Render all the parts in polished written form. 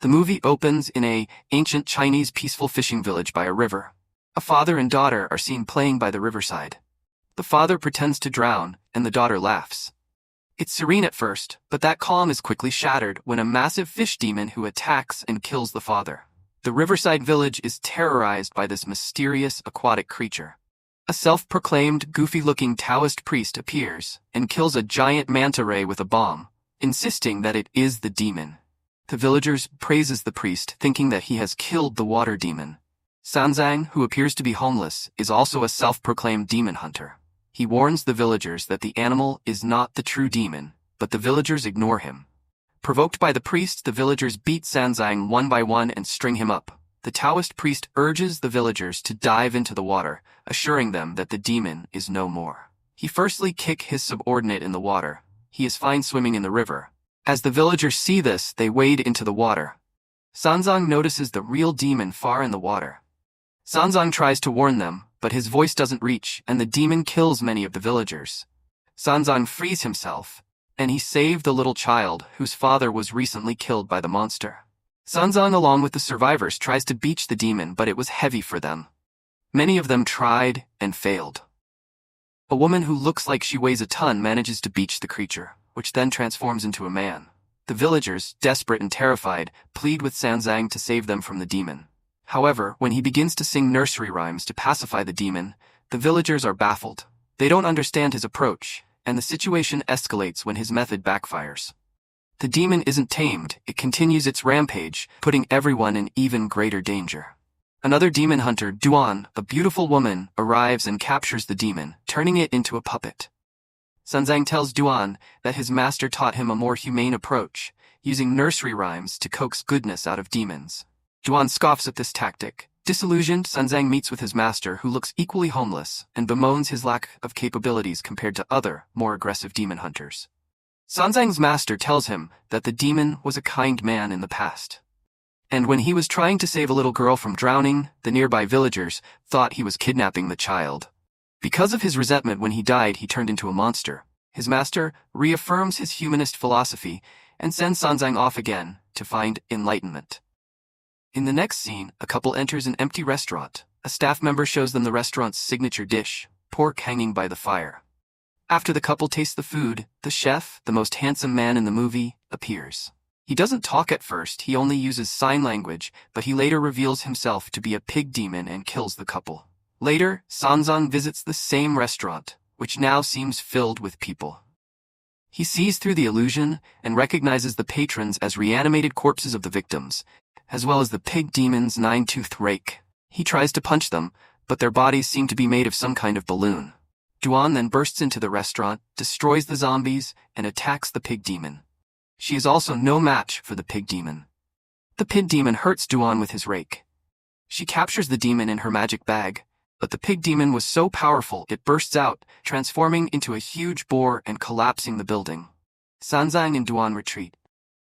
The movie opens in a ancient Chinese peaceful fishing village by a river. A father and daughter are seen playing by the riverside. The father pretends to drown, and the daughter laughs. It's serene at first, but that calm is quickly shattered when a massive fish demon who attacks and kills the father. The riverside village is terrorized by this mysterious aquatic creature. A self-proclaimed, goofy-looking Taoist priest appears and kills a giant manta ray with a bomb, insisting that it is the demon. The villagers praises the priest, thinking that he has killed the water demon. Sanzang, who appears to be homeless, is also a self-proclaimed demon hunter. He warns the villagers that the animal is not the true demon, but the villagers ignore him. Provoked by the priest, the villagers beat Sanzang one by one and string him up. The Taoist priest urges the villagers to dive into the water, assuring them that the demon is no more. He firstly kicks his subordinate in the water. He is fine swimming in the river. As the villagers see this, they wade into the water. Sanzang notices the real demon far in the water. Sanzang tries to warn them, but his voice doesn't reach, and the demon kills many of the villagers. Sanzang frees himself, and he saved the little child whose father was recently killed by the monster. Sanzang, along with the survivors, tries to beach the demon, but it was heavy for them. Many of them tried and failed. A woman who looks like she weighs a ton manages to beach the creature, which then transforms into a man. The villagers, desperate and terrified, plead with Sanzang to save them from the demon. However, when he begins to sing nursery rhymes to pacify the demon, the villagers are baffled. They don't understand his approach, and the situation escalates when his method backfires. The demon isn't tamed, it continues its rampage, putting everyone in even greater danger. Another demon hunter, Duan, a beautiful woman, arrives and captures the demon, turning it into a puppet. Sanzang tells Duan that his master taught him a more humane approach, using nursery rhymes to coax goodness out of demons. Duan scoffs at this tactic. Disillusioned, Sanzang meets with his master, who looks equally homeless, and bemoans his lack of capabilities compared to other, more aggressive demon hunters. Sanzang's master tells him that the demon was a kind man in the past. And when he was trying to save a little girl from drowning, the nearby villagers thought he was kidnapping the child. Because of his resentment when he died, he turned into a monster. His master reaffirms his humanist philosophy and sends Sanzang off again to find enlightenment. In the next scene, a couple enters an empty restaurant. A staff member shows them the restaurant's signature dish, pork hanging by the fire. After the couple tastes the food, the chef, the most handsome man in the movie, appears. He doesn't talk at first, he only uses sign language, but he later reveals himself to be a pig demon and kills the couple. Later, Sanzang visits the same restaurant, which now seems filled with people. He sees through the illusion and recognizes the patrons as reanimated corpses of the victims, as well as the pig demon's nine-toothed rake. He tries to punch them, but their bodies seem to be made of some kind of balloon. Duan then bursts into the restaurant, destroys the zombies, and attacks the pig demon. She is also no match for the pig demon. The pig demon hurts Duan with his rake. She captures the demon in her magic bag, but the pig demon was so powerful it bursts out, transforming into a huge boar and collapsing the building. Sanzang and Duan retreat.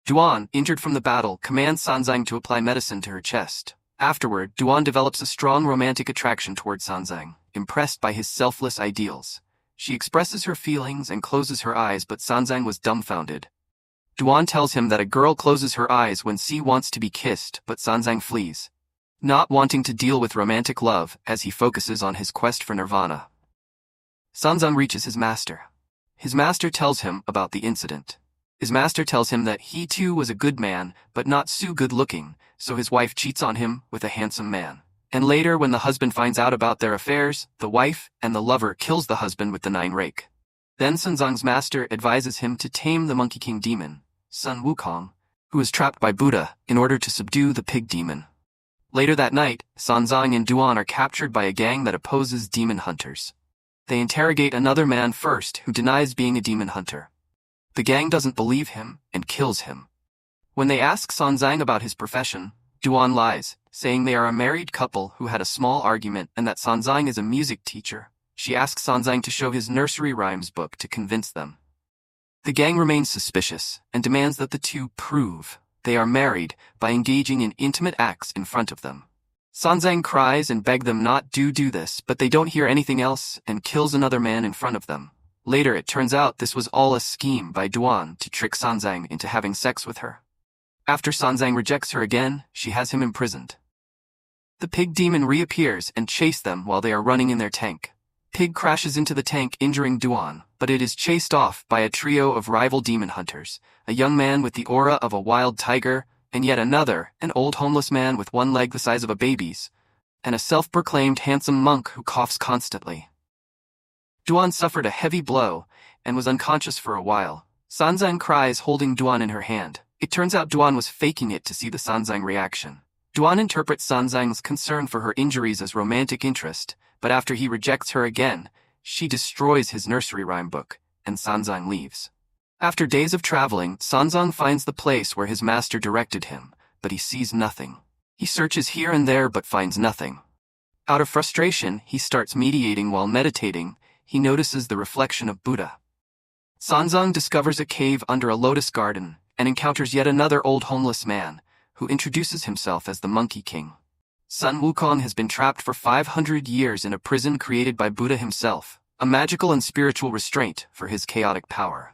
Duan, injured from the battle, commands Sanzang to apply medicine to her chest. Afterward, Duan develops a strong romantic attraction toward Sanzang, impressed by his selfless ideals. She expresses her feelings and closes her eyes, but Sanzang was dumbfounded. Duan tells him that a girl closes her eyes when she wants to be kissed, but Sanzang flees, not wanting to deal with romantic love as he focuses on his quest for nirvana. Sanzang reaches his master. His master tells him about the incident. His master tells him that he too was a good man, but not so good-looking, so his wife cheats on him with a handsome man. And later, when the husband finds out about their affairs, the wife and the lover kills the husband with the 9 rake. Then Sanzang's master advises him to tame the Monkey King demon, son Wukong, who is trapped by Buddha, in order to subdue the pig demon. Later that night, Sanzang and Duan are captured by a gang that opposes demon hunters. They interrogate another man first who denies being a demon hunter. The gang doesn't believe him and kills him. When they ask Sanzang about his profession, Duan lies, saying they are a married couple who had a small argument and that Sanzang is a music teacher. She asks Sanzang to show his nursery rhymes book to convince them. The gang remains suspicious and demands that the two prove they are married by engaging in intimate acts in front of them. Sanzang cries and begs them not to do this, but they don't hear anything else and kills another man in front of them. Later it turns out this was all a scheme by Duan to trick Sanzang into having sex with her. After Sanzang rejects her again, she has him imprisoned. The pig demon reappears and chases them while they are running in their tank. Pig crashes into the tank, injuring Duan, but it is chased off by a trio of rival demon hunters, a young man with the aura of a wild tiger, and yet another, an old homeless man with one leg the size of a baby's, and a self-proclaimed handsome monk who coughs constantly. Duan suffered a heavy blow and was unconscious for a while. Sanzang cries, holding Duan in her hand. It turns out Duan was faking it to see the Sanzang reaction. Duan interprets Sanzang's concern for her injuries as romantic interest, but after he rejects her again, she destroys his nursery rhyme book, and Sanzang leaves. After days of traveling, Sanzang finds the place where his master directed him, but he sees nothing. He searches here and there but finds nothing. Out of frustration, he starts meditating. While meditating, he notices the reflection of Buddha. Sanzang discovers a cave under a lotus garden and encounters yet another old homeless man, who introduces himself as the Monkey King. Son Wukong has been trapped for 500 years in a prison created by Buddha himself, a magical and spiritual restraint for his chaotic power.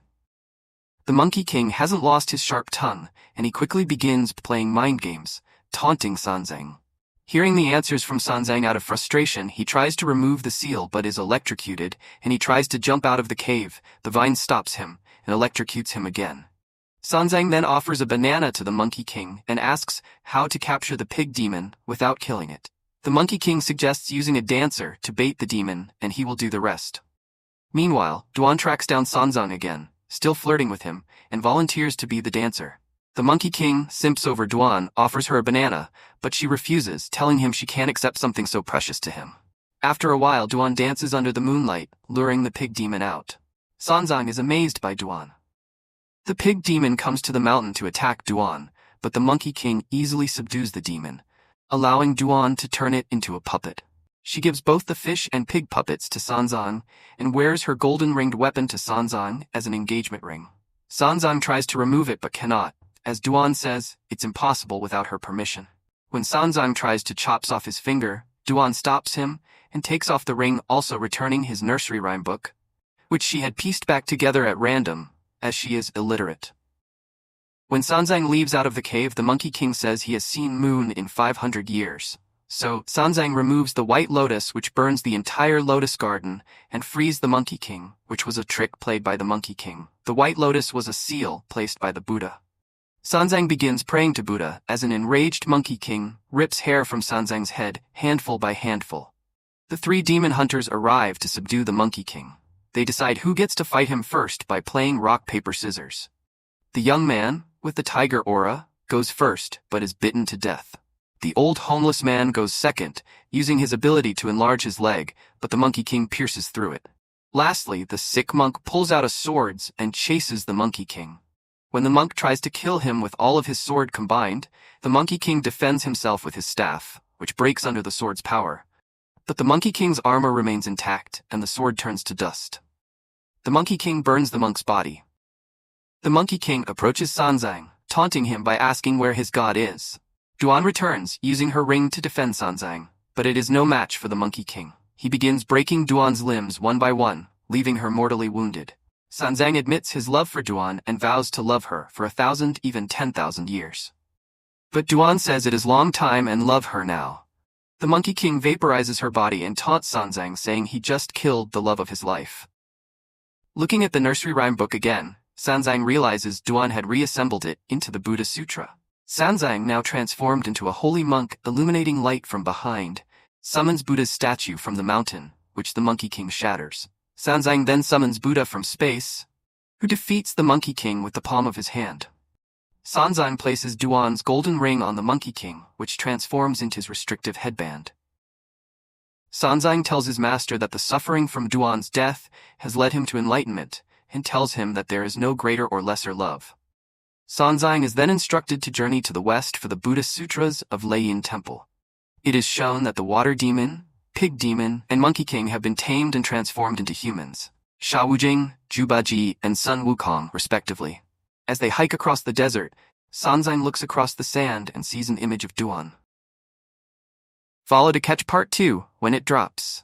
The Monkey King hasn't lost his sharp tongue, and he quickly begins playing mind games, taunting Sanzang. Hearing the answers from Sanzang, out of frustration, he tries to remove the seal but is electrocuted, and he tries to jump out of the cave. The vine stops him and electrocutes him again. Sanzang then offers a banana to the Monkey King and asks how to capture the pig demon without killing it. The Monkey King suggests using a dancer to bait the demon, and he will do the rest. Meanwhile, Duan tracks down Sanzang again, still flirting with him, and volunteers to be the dancer. The Monkey King simps over Duan, offers her a banana, but she refuses, telling him she can't accept something so precious to him. After a while, Duan dances under the moonlight, luring the pig demon out. Sanzang is amazed by Duan. The pig demon comes to the mountain to attack Duan, but the Monkey King easily subdues the demon, allowing Duan to turn it into a puppet. She gives both the fish and pig puppets to Sanzang and wears her golden ringed weapon to Sanzang as an engagement ring. Sanzang tries to remove it but cannot, as Duan says it's impossible without her permission. When Sanzang tries to chop off his finger, Duan stops him and takes off the ring, also returning his nursery rhyme book, which she had pieced back together at random, as she is illiterate. When Sanzang leaves out of the cave, the Monkey King says he has seen moon in 500 years. So, Sanzang removes the white lotus, which burns the entire lotus garden, and frees the Monkey King, which was a trick played by the Monkey King. The white lotus was a seal placed by the Buddha. Sanzang begins praying to Buddha as an enraged Monkey King rips hair from Sanzang's head, handful by handful. The three demon hunters arrive to subdue the Monkey King. They decide who gets to fight him first by playing rock, paper, scissors. The young man, with the tiger aura, goes first but is bitten to death. The old homeless man goes second, using his ability to enlarge his leg, but the Monkey King pierces through it. Lastly, the sick monk pulls out his swords and chases the Monkey King. When the monk tries to kill him with all of his sword combined, the Monkey King defends himself with his staff, which breaks under the sword's power. But the Monkey King's armor remains intact, and the sword turns to dust. The Monkey King burns the monk's body. The Monkey King approaches Sanzang, taunting him by asking where his god is. Duan returns, using her ring to defend Sanzang, but it is no match for the Monkey King. He begins breaking Duan's limbs one by one, leaving her mortally wounded. Sanzang admits his love for Duan and vows to love her for 1,000, even 10,000 years. But Duan says it is long time and love her now. The Monkey King vaporizes her body and taunts Sanzang, saying he just killed the love of his life. Looking at the nursery rhyme book again, Sanzang realizes Duan had reassembled it into the Buddha Sutra. Sanzang, now transformed into a holy monk illuminating light from behind, summons Buddha's statue from the mountain, which the Monkey King shatters. Sanzang then summons Buddha from space, who defeats the Monkey King with the palm of his hand. Sanzang places Duan's golden ring on the Monkey King, which transforms into his restrictive headband. Sanzang tells his master that the suffering from Duan's death has led him to enlightenment, and tells him that there is no greater or lesser love. Sanzang is then instructed to journey to the west for the Buddhist Sutras of Lei Temple. It is shown that the water demon, pig demon, and Monkey King have been tamed and transformed into humans, Sha Wujing, Jubaji, and Sun Wukong, respectively. As they hike across the desert, Sanzang looks across the sand and sees an image of Duan. Follow to catch part 2 when it drops.